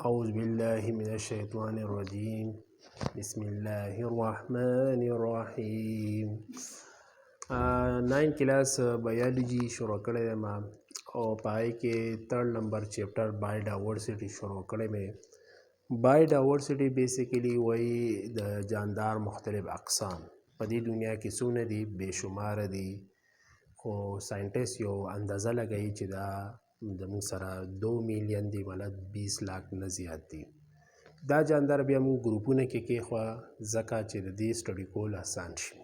أعوذ بالله من الشيطان الرجيم بسم الله الرحمن الرحیم 9 کلاس بایولوجی شروع کړی ما او پای کې 3rd نمبر چیپټر بایوډایورسټي شروع کړی مې. بایوډایورسټي بیسیکلی وایي د جاندار مختلف اقسام په دې دنیا کې څونه دي، بے شمار دي، خو ساینټیست یو اندازه لګوي چې دا د موږ سره 2 میلیون دي، مطلب 20 لاک نه زیات دي. دا جاندار بیا موږ ګروپونه کې کېښوه ځکه چې د دې سټډي کول اسان شي.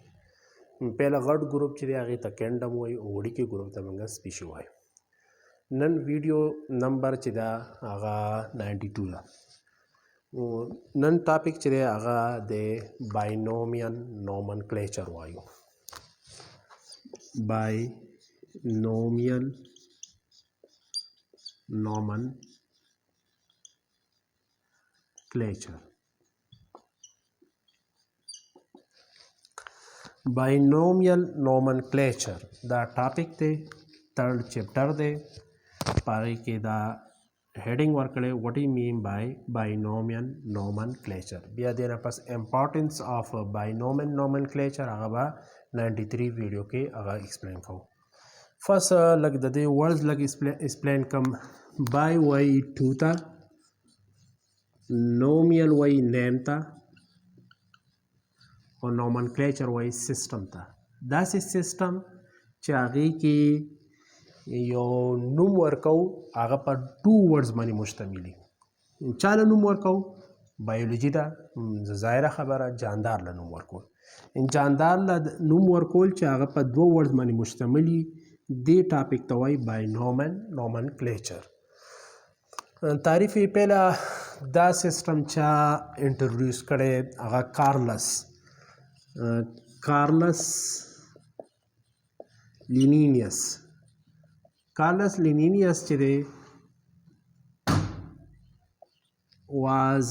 پهله غټ ګروپ چې دی هغې ته کینډم وایي او وړوکي ګروپ ته موږ سپیشي وایو. نن ویډیو نمبر چې ده هغه 92 ده. نن ټاپک چې دی هغه د باینومیل نومنکلیچر وایو. باینومیل nomenclature. Binomial nomenclature دا ټاپک دی، 3rd چیپټر دی. پاره کې دا هیډینګ ورکړی what do you mean by binomial nomenclature. بیا دینه پس امپورټنس اف binomial nomenclature هغه به 93 ویډیو کې هغه ایکسپلین کوو. فرست لږ د دې ورډز لږ ایکسپلین کوم. بای وایي ټو ته، نومیل وایي نیم ته، او نومنکلیچر وایي سیسټم ته. داسې سیسټم چې هغې کې یو نوم ورکو هغه په 2 ورډز باندې مشتمل وي. چاله نوم ورکو؟ بایولوژي ده، ظاهره خبره جاندار له نوم ورکول. جاندار له نوم ورکول چې هغه په 2 ورډز باندې مشتمل وي دې ټاپک ته وایي باینومیل نومنکلیچر. تعریف یې پهله دا سیسټم چا انټروډیوس کړی هغه کارلس لینینیس. کارلس لینینیس چې دی was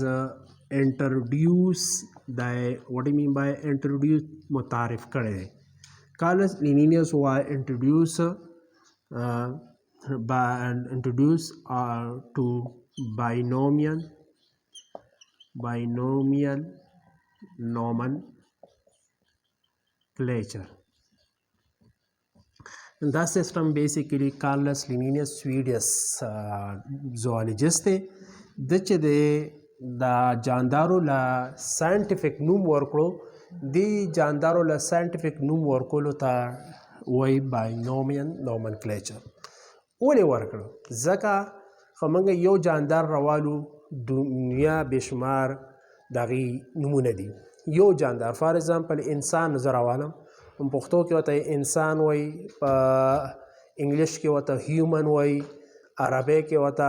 introduce the what do you mean by introduce متعارف کړی دی. Carlos Linnaeus was introduced to binomial nomenclature. And that system basically Carlos Linnaeus Swedish zoologist دی. د چې دی دا جاندارو له ساینټیفیک نوم ورکړو، دې جاندارو له ساینټیفیک نوم ورکولو ته وایي باینومیل نومنکلیچر. ولې ورکړو؟ ځکه خو موږ یو جاندار راوالو، دنیا بېشمار د هغې نومونه دي. یو جاندار فار ایگزامپل انسان زه راوالم، په پښتو کې ورته انسان وایي، په انګلیش کې ورته هیومن وایي، عربی کې ورته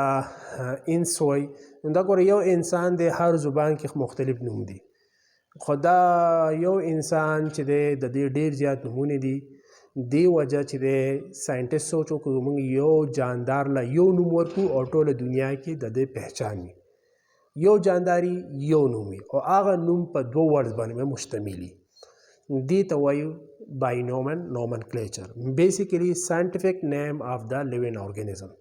انس وایي. نو دا ګوره یو انسان دی، هر زبان کې مختلف نوم دی. خو دا یو انسان چې دی د دې ډېر زیات نومونه دي. دې وجه چې دی ساینټیست سوچ وکړو موږ یو جاندار له یو نوم ورکړو او ټوله دنیا کې د دې پهچان وي. یو جانداري یو نوم وي او هغه نوم په 2 ورډز باندې مشتمل وي. دې ته وایو باینومیل نومنکلیچر. بیسیکلی ساینټیفیک نیم آف د لیوینګ ارګانیزم.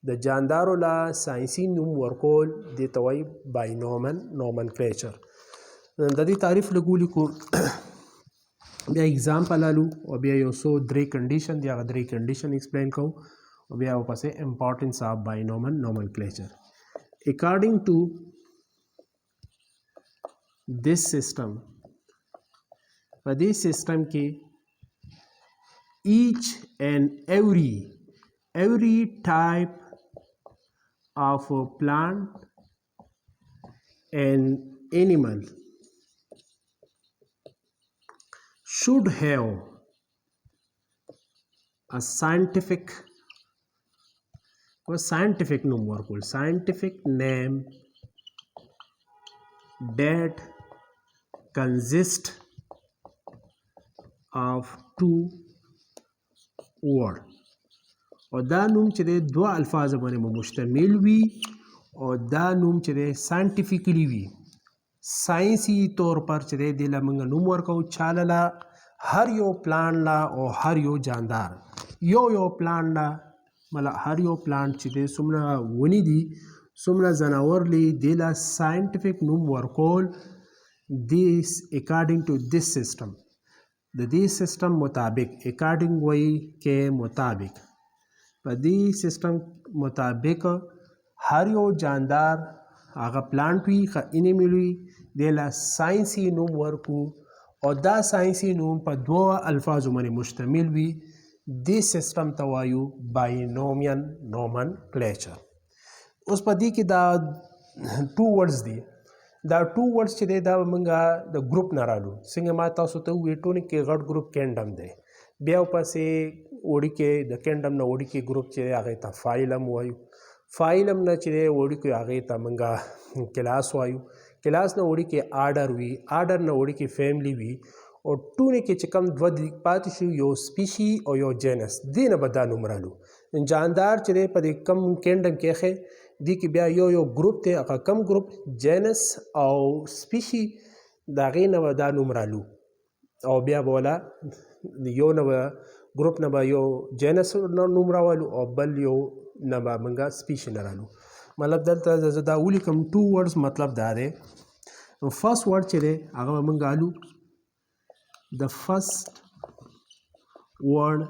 د جاندارو له ساینسي نوم ورکول دې ته وایي باینومیل نومنکلیچر. د دې تعریف لږ ولیکو، بیا اگزامپل الو او بیا یو څو 3 کنډیشن دي، هغه 3 کنډیشن ایکسپلین کوو او بیا ورپسې امپورټنس آف باینومیل نومنکلیچر. اکارډینګ ټو دس سیسټم، په دې سیسټم کې ایچ اینڈ every type of plant and animal should have a scientific name that consists of 2 words. او دا نوم چې دی 2 الفاظ باندې مشتمل وي او دا نوم چې دی ساینټیفیکلی وي. ساینسي طور پر چې دی دې له موږ نوم ورکوو چاله له هر یو پلان لا او هر یو جاندار یو پلان لا مطلب هر یو پلانټ چې دی څومره ونې دي څومره ځناور دي دې له ساینټیفیک نوم ورکول this according to this system د دې سیستم مطابق اکارډنګ وایي کې مطابق په دې سیستم مطابق هر یو جاندار هغه پلانټ وي انیمل وي دی له ساینسي نوم ورکو او دا ساینسي نوم په دوه الفاظو باندې مشتمل وي دې سیستم ته وایو باینومیل نومنکلیچر اوس په دې کې دا ټو ورډز دي دا ټو ورډز چې دی دا موږ د ګروپ نه رالو څنګه ما تاسو ته وویل ټونیک کې غټ ګروپ کینډم دی بیا ورپسې وړوکی د کینډم نه وړوکی ګروپ چې دی هغې ته فایلم وایو فایلم نه چې دی وړوکی هغې ته موږ کلاس وایو کلاس نه وړوکی آرډر وي آرډر نه وړوکی فیملی وي او ټونیک کې چې کوم دوه پاتې شو یو سپیشي او یو جینس دې نه به دا نوم رالو جاندار چې دی په دې کم کینډم کې ښې دې کې بیا یو ګروپ دی هغه کم ګروپ جینس او سپیشي د هغې نه به دا نوم رالو او بیا به ولا یو نه به ګروپ نه به یو جینس نوم راولو او بل یو نه به موږ سپیشي نه رالو مطلب دلته زه دا ولیکم ټو ورډز مطلب دا دی فرست ورډ چې دی هغه به موږ الو the first word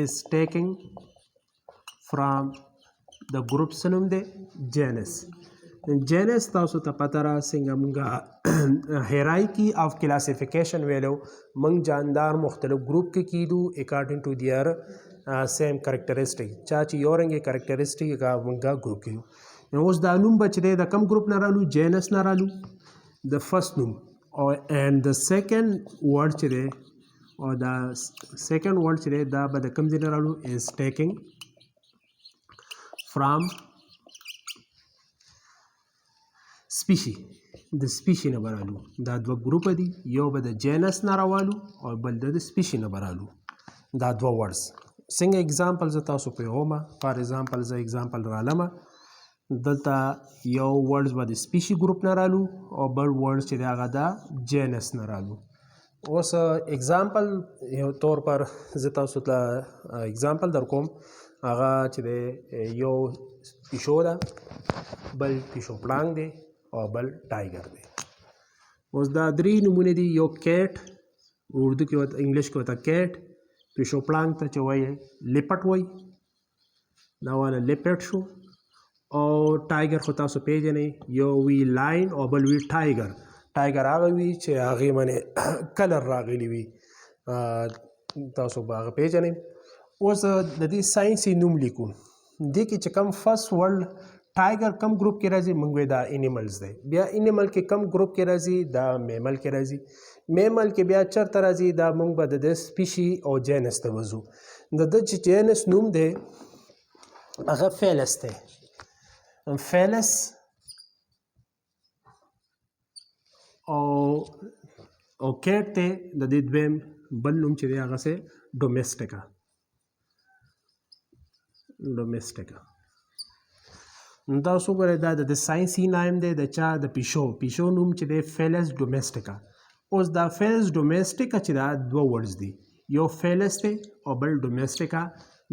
is taken from the group سنوم دی جینس جینس تاسو ته پته را څنګه موږ هیرایکی آف کلاسیفیکیشن ویلو موږ جاندار مختلف ګروپ کې کیدو اکارډنګ ټو دیئر سیم کریکټرسټک چا چې یو رنګې کریکټرسټک هغه موږ ګروپ کیو اوس دا نوم به چې دی د کم ګروپ نه رالو جینس نه رالو د فرست نوم او and the second word چې دی او دا second word چې دی دا به د کوم ځای نه رالو is taking from species د سپیشي نه برالو دا دوه ګروپ دي یو به د جینس نه راوالو او بل د سپیشي نه برالو دا دوه ورډز څنګه اگزامپل زه تاسو په ومه فار ایگزامپل زه اگزامپل رالمه دلته یو ورډز به د سپیشي ګروپ نه رالو او بل ورډز چې دی هغه د جینس نه رالو اوس اگزامپل یو طور پر زه تاسو ته اگزامپل در کوم هغه چې دی یو پیشو ده بل پیشو پړانګ دی او بل ټایګر دی اوس دا درې نمونه دي یو کیټ اردو کې ورته انګلیش کې ورته کیټ پیشو پړانګ ته چې وایي لیپټ وایي دا والا لیپټ شو او ټایګر خو تاسو پیژنئ یو وی لاین او بل وی ټایګر ټایګر هغه وي چې هغې باندې کلر راغلی وي تاسو به هغه پیژنئ اوس د دې ساینسي نوم لیکو دې کې چې کوم فرست ورډ ټایګر کم ګروپ کې راځي موږ وایو دا انیملز دی بیا انیمل کې کم ګروپ کې راځي دا میمل کې راځي میمل کې بیا چېرته راځي دا موږ به د سپیشي او جینس ته وځو د ده چې جینس نوم دی هغه فیلس دی فیلس او کیټ دی د دې دویم بل نوم چې دی هغه سه ډومیسټیکا دا څو ګورئ دا د ساینسي نام دی د چا د پیشو نوم چې دی فیلس ډومیسټیکا اوس دا فیلس ډومیسټیکا چې دا دوه ورډز دي یو فیلس دی او بل ډومیسټیکا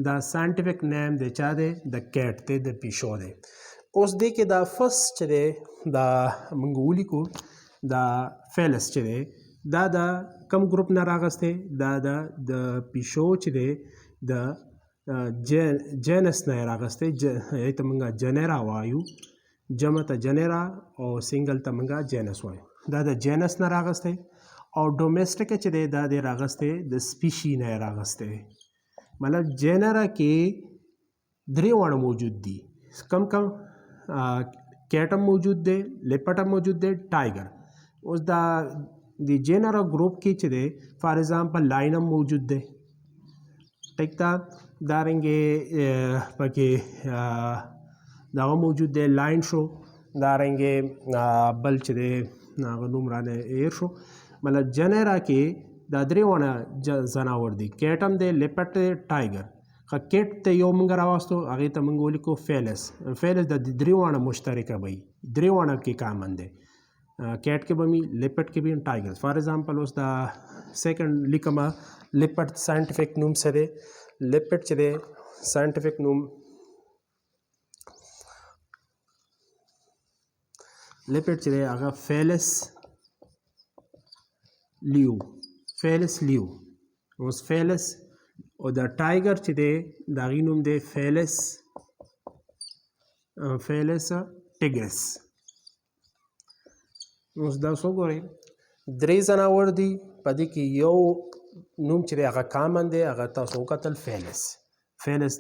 دا ساینټیفیک نیم د چا دی د کیټ دی د پیشو دی اوس دې کې دا فرست چې دی دا موږ ولیکو دا فیلس چې دی دا د کم ګروپ نه راغستی دا د پیشو چې دی د جینس نه راغستی ته موږ جنیرا وایو جمع ته جنیرا او سنګل ته موږ جینس وایو دا د جینس نه راغستی او ډومیسټیک چې دی دا د راغستی د سپیشي نه راغستی مطلب جنیرا کې درې واړه موجود دي کم کیټم موجود دی لیپټم موجود دی ټایګر اوس دا د جنرا گروپ کې چې دی فار ایگزامپل لاینم موجود دی ټیک تا دارنګې پکې دغه موجود دی لاین شو دارنګې بل چې دی هغه نوم رانه ایر شو مطلب جنرا کې دا درې ونه ځناور دي کیټم دی لیپټ دی ټایګر کیټ ته یو موږ راوستو هغې ته موږ ولیکو فیلس د درې واړه مشترکه وي درې واړه کې کامن دی کیټ کې به مي لیپټ کې به ټایګر فار ایگزامپل اوس دا سیکنډ لیکمه لیپټ ساینټیفیک نوم څه دی لیپټ چې دی ساينټیفیک نوم لیپټ چې دی هغه فیلس لیو اوس فیلس او د ټایګر چې دی د هغې نوم دی فیلس ټیګرس. اوس دا وګورئ 3 ځناور دي په دې کې یو نوم چې دی هغه کامن دی هغه تاسو وکتل فیلس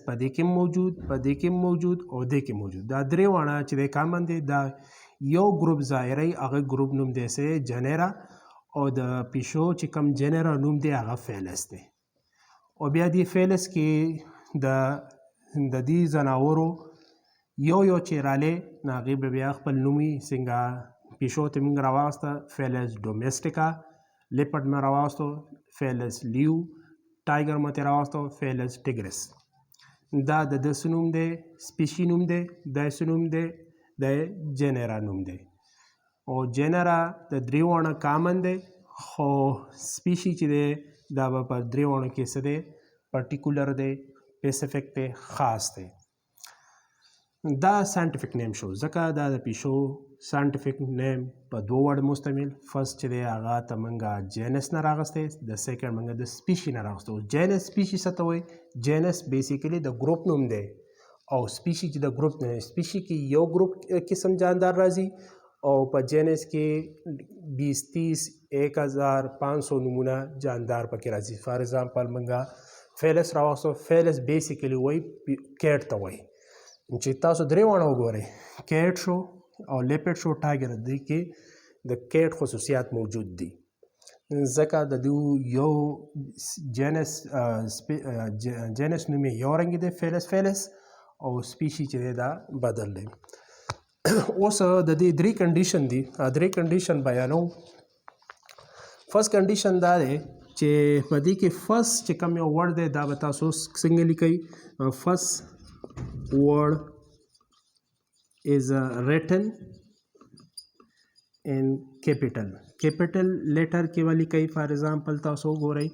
په دې کې موجود او دې کې موجود دا درې واړه چې دی کامن دی دا یو ګروپ ظاهري هغه ګروپ نوم دی سه جنرا او د پیشو چې کوم جنرا نوم دی هغه فیلس دی او بیا دی فیلس کې د دې ځناورو یو چې رالی نو هغې به بیا خپل نومي څنګه پیشو ته موږ راواغسته فیلس ډومیسټیکا لیپټ مې راواغستو فیلس لیو ټایګر مې ترې راواغستو فیلس ټیګرس دا د ده څه نوم دی سپیشي نوم دی دا څه نوم دی د جنرا نوم دی او جنرا د درې واړه کامن دی خو سپیشي چې دی دا به په درې واړو کې څه دی پرټیکولر دی سپیسیفیک دی خاص دی دا ساينټیفیک نیم شو ځکه دا د پیشو ساينټیفیک نیم په دوه وړو مستعمل فرست چې دی هغه ته موږ جینس نه راغستی د سیکنډ موږ د سپیشي نه راغستو جینس سپیشي څه ته وایي جینس بیسیکلی د ګروپ نوم دی او سپیشي چې د ګروپ نه سپیشي کې یو ګروپ قسم جاندار راځي او په جینس کې 20-30-1500 نمونه جاندار پکې راځي فار ایگزامپل موږ فیلس راوستو فیلس بیسیکلی وایي کیټ ته وایي چې تاسو درې واړه وګورئ کیټ شو او لیپټ شو ټایګر دې کې د کیټ خصوصیات موجود دي ځکه د دوی یو جینس نوم یو رنګ دی فیلس او سپیشي چې دی دا بدل دی اوس د دې درې کنډیشن دي درې کنډیشن بیانو فرست کنډیشن دا دی چې په دې کې فرست چې کوم یو ورډ دی دا به تاسو څنګه لیکئ فرست word is written in capital letter کې والی کوي فار ایگزامپل تاسو وګورئ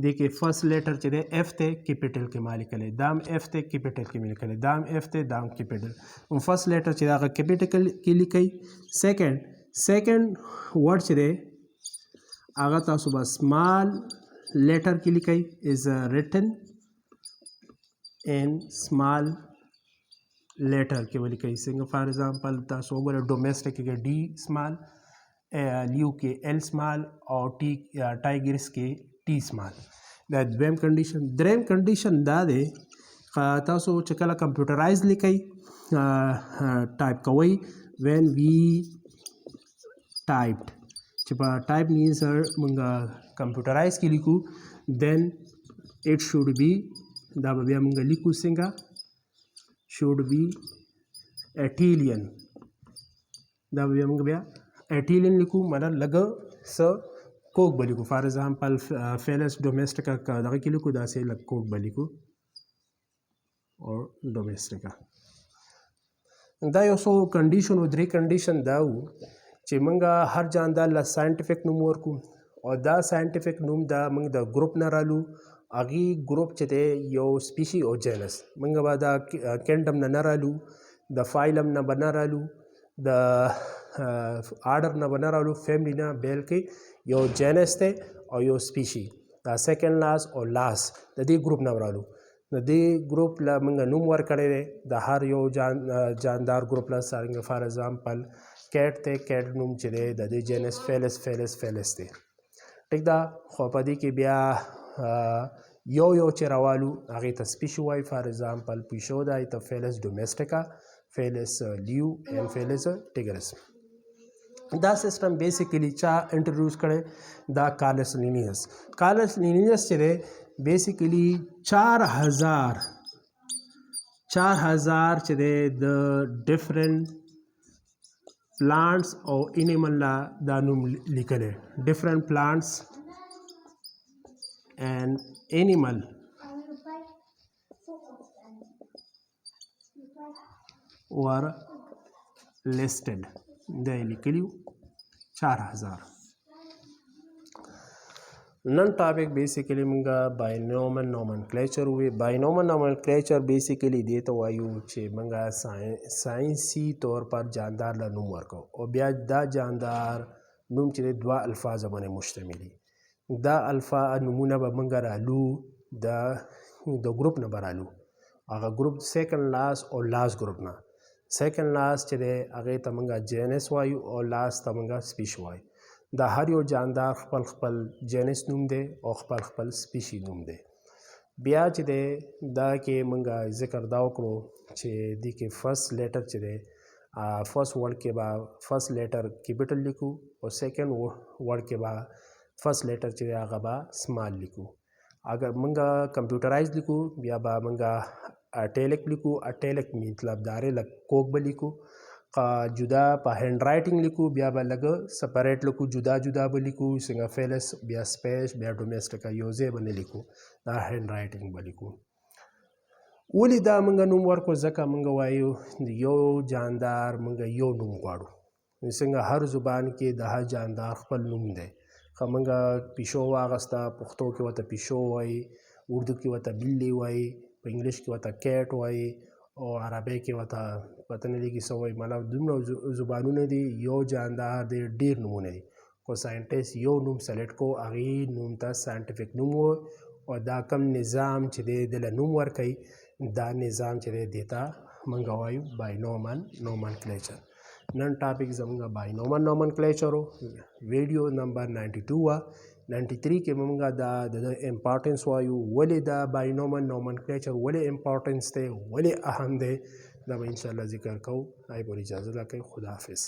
دې کې فرست لیټر چې دی اف ته کیپټل کې مالی کلی دام اف ته کیپټل کې مالی کلی دام اف ته دام کیپټل فرست لیټر چې هغه کیپټل کې لیکئ سیکنډ ورډ چې دی هغه تاسو به سمال لیټر کې لیکئ is written in small letter کې ولیکئ څنګه فار ایگزامپل تاسو وګورئ ډومیسټک کې ډي سمال لیو کې ایل سمال او ټایګرس کې ټي سمال دا دویم کنډیشن دریم کنډیشن دا دی تاسو چې کله کمپیوټرایز لیکئ ټایپ کوئ when we typed چې په ټایپ مینس موږ کمپیوټرایز کې لیکو then it should be دا به بیا موږ لیکو څنګه should be Attilian دا به موږ بیا Attilian لیکو مطلب لږ څه کوک به لیکو فار ایگزامپل فیلس ډومیسټیکا دغه کې لیکو داسې لږ کوک به لیکو او ډومیسټیکا دا یو څو کنډیشن و درې کنډیشن دا و چې موږ هر جاندار له ساينټیفیک نوم ورکو او دا ساينټیفیک نوم دا موږ د ګروپ نه رالو هغې ګروپ چې دی یو سپیشي او جینس موږ به دا کینډم نه رالو د فایلم نه به نه رالو د آرډر نه به نه رالو فیملی نه بلکې یو جینس دی او یو سپیشي دا سیکنډ لاس او لاس د دې ګروپ نه رالو د دې ګروپ له موږ نوم ورکړی دی د هر یو جاندار ګروپ له څرنګه فار ایگزامپل کیټ دی کیټ نوم چې دی د دې جینس فیلس دی ټیک ده خو په دې کې بیا یو چې راوالو هغې ته سپیشي وایي فار ایگزامپل پیشو دی ته فیلس ډومیسټیکا فیلس لیو اینڈ فیلس ټیګرس دا سیسټم بیسیکلی چا انټروډیوس کړی دا کارلس لینینس چې دی بیسیکلی 4000 چې دی د ډفرنٹ پلانټس او انیمل لا دا نوم لیکلی ډفرنٹ پلانټس and animal were listed دا لیکلیو 4000 نن ټاپک بیسیکلی مونږه باینومن نومنکلیچر وی. باینومن نومنکلیچر بیسیکلی دې ته وایو چې مونږه ساينسي طور پر جاندار له نوم ورکو او بیا دا جاندار نوم چې دوه الفاظ باندې مشتملي. دا الفا نمونه به مونږ رالو د ګروپ نه برالو. هغه ګروپ سیکنډ لاس او لاس ګروپ نه. سیکنډ لاس چې دی هغې ته مونږ جینس وایو او لاس ته مونږ سپیش وایو. دا هر یو جاندار خپل خپل جینس نوم دی او خپل خپل سپیشي نوم دی. بیا چې دی دا کې مونږ ذکر دا وکړو چې دې کې فرست لیټر چې دی فرست ورډ کې به فرست لیټر کیپیټل لیکو او سیکنډ ورډ کې به فرست لیټر چې دی هغه به سمال لیکو. اگر مونږ کمپیوټرایز لیکو بیا به مونږ اټیلک لیکو. اټیلک مطلب داره لږ کوک به لیکو. جدا په هینډ رایټینګ لیکو بیا به لږ سپریټ لیکو، جدا جدا به لیکو څنګه فیلس بیا سپیس بیا ډومیسټیکا یو ځای به نه لیکو، دا هینډ رایټینګ به لیکو. ولې دا مونږ نوم ورکو؟ ځکه مونږ وایو د یو جاندار مونږ یو نوم غواړو. څنګه هر زبان کې د هر جاندار خپل نوم دی. که مونږ پیشو واغسته پښتو کې ورته پیشو وایي، اردو کې ورته بلی وایي، په انګلیش کې ورته کیټ وایي او عربی کې ورته پته نه لګي څه وایي. مطلب دومره زبانونه دي، یو جاندار دی، ډېر نومونه دي. خو ساینټسټ یو نوم سلیکټ کو، هغې نوم ته ساینټیفیک نوم و او دا کم نظام چې دی دله نوم ورکوي دا نظام چې دی دې ته مونږ وایو باینومن نومنکلیچر. نن ټاپک زمونږ باینومن نومنکلیچر و. ویډیو نمبر 92 وه. 93 کې مونږ دا د امپارټنس وایو. ولې دا باینومن نومنکلیچر ولې امپارټنس دی، ولې اهم دی، دا به انشاءالله ذکر کوو. آی پورې اجازه راکړئ. خدا حافظ.